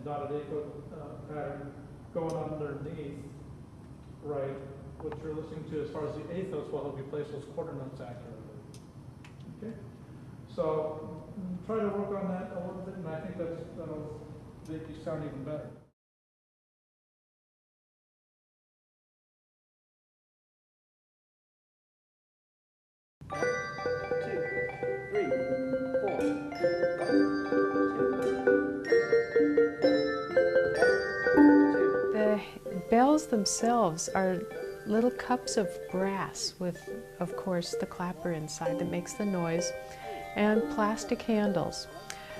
dotted eighth pattern going underneath, right, what you're listening to as far as the eighth notes will help you place those quarter notes accurately. Okay? So try to work on that a little bit, and I think that'll make you sound even better. The bells themselves are little cups of brass with, of course, the clapper inside that makes the noise, and plastic handles.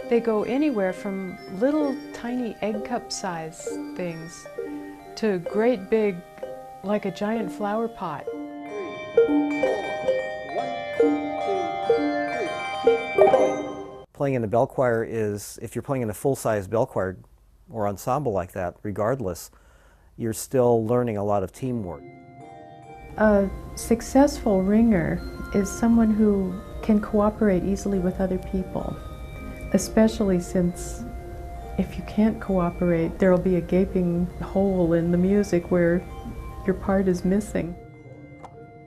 They go anywhere from little tiny egg cup size things to great big, like a giant flower pot. Playing in a bell choir is, if you're playing in a full-size bell choir or ensemble like that, regardless, you're still learning a lot of teamwork. A successful ringer is someone who can cooperate easily with other people, especially since if you can't cooperate, there'll be a gaping hole in the music where your part is missing.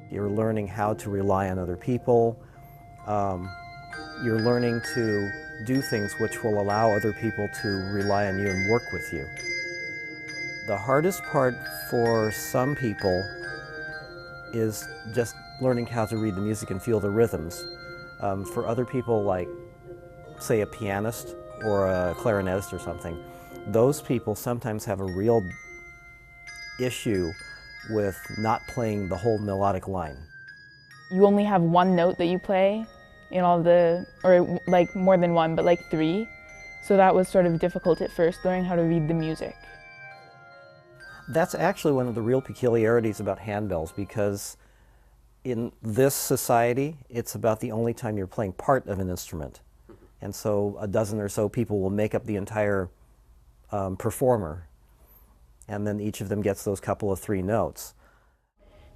You're learning how to rely on other people. You're learning to do things which will allow other people to rely on you and work with you. The hardest part for some people is just learning how to read the music and feel the rhythms. For other people, like, say, a pianist or a clarinetist or something, those people sometimes have a real issue with not playing the whole melodic line. You only have one note that you play in all the, or like more than one, but like three. So that was sort of difficult at first, learning how to read the music. That's actually one of the real peculiarities about handbells, because in this society, it's about the only time you're playing part of an instrument. And so a dozen or so people will make up the entire performer, and then each of them gets those couple of three notes.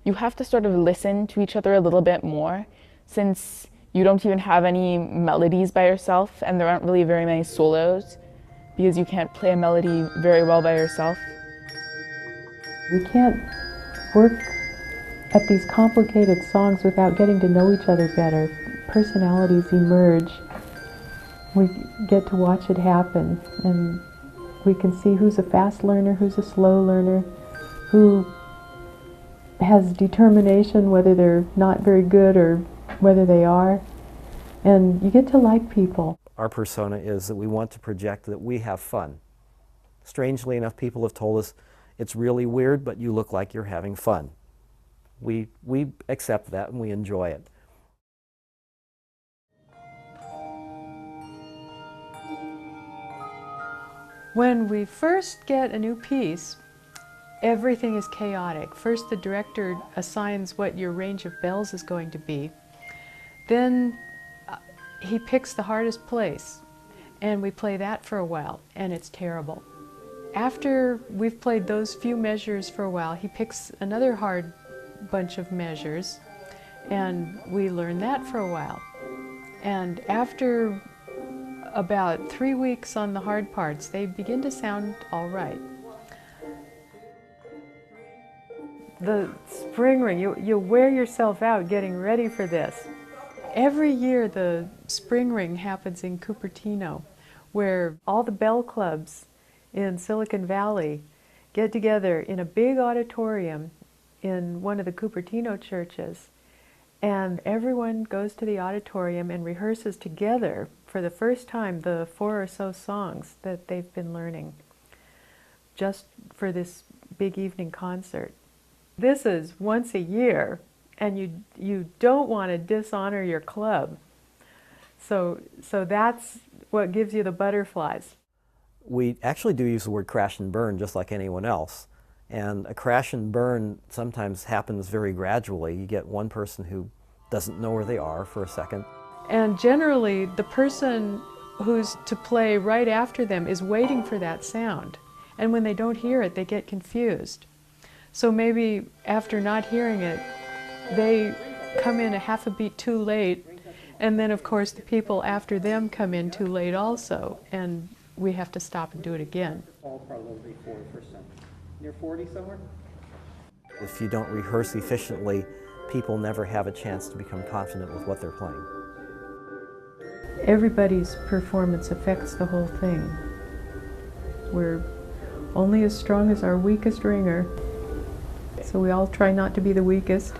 You have to sort of listen to each other a little bit more, since you don't even have any melodies by yourself, and there aren't really very many solos, because you can't play a melody very well by yourself. We can't work at these complicated songs without getting to know each other better. Personalities emerge. We get to watch it happen, and we can see who's a fast learner, who's a slow learner, who has determination, whether they're not very good or whether they are, and you get to like people. Our persona is that we want to project that we have fun. Strangely enough, people have told us it's really weird, but you look like you're having fun. We accept that and we enjoy it. When we first get a new piece, everything is chaotic. First, the director assigns what your range of bells is going to be. Then he picks the hardest place, and we play that for a while, and it's terrible. After we've played those few measures for a while, he picks another hard bunch of measures, and we learn that for a while. And after about 3 weeks on the hard parts, they begin to sound all right. The spring ring, you wear yourself out getting ready for this. Every year the spring ring happens in Cupertino, where all the bell clubs in Silicon Valley get together in a big auditorium in one of the Cupertino churches, and everyone goes to the auditorium and rehearses together for the first time the 4 or so songs that they've been learning, just for this big evening concert. This is once a year, and you don't want to dishonor your club. So that's what gives you the butterflies. We actually do use the word crash and burn just like anyone else. And a crash and burn sometimes happens very gradually. You get one person who doesn't know where they are for a second. And generally, the person who's to play right after them is waiting for that sound. And when they don't hear it, they get confused. So maybe after not hearing it, they come in a half a beat too late, and then of course the people after them come in too late also, and we have to stop and do it again. All probably 4%. Near 40 somewhere? If you don't rehearse efficiently, people never have a chance to become confident with what they're playing. Everybody's performance affects the whole thing. We're only as strong as our weakest ringer, so we all try not to be the weakest.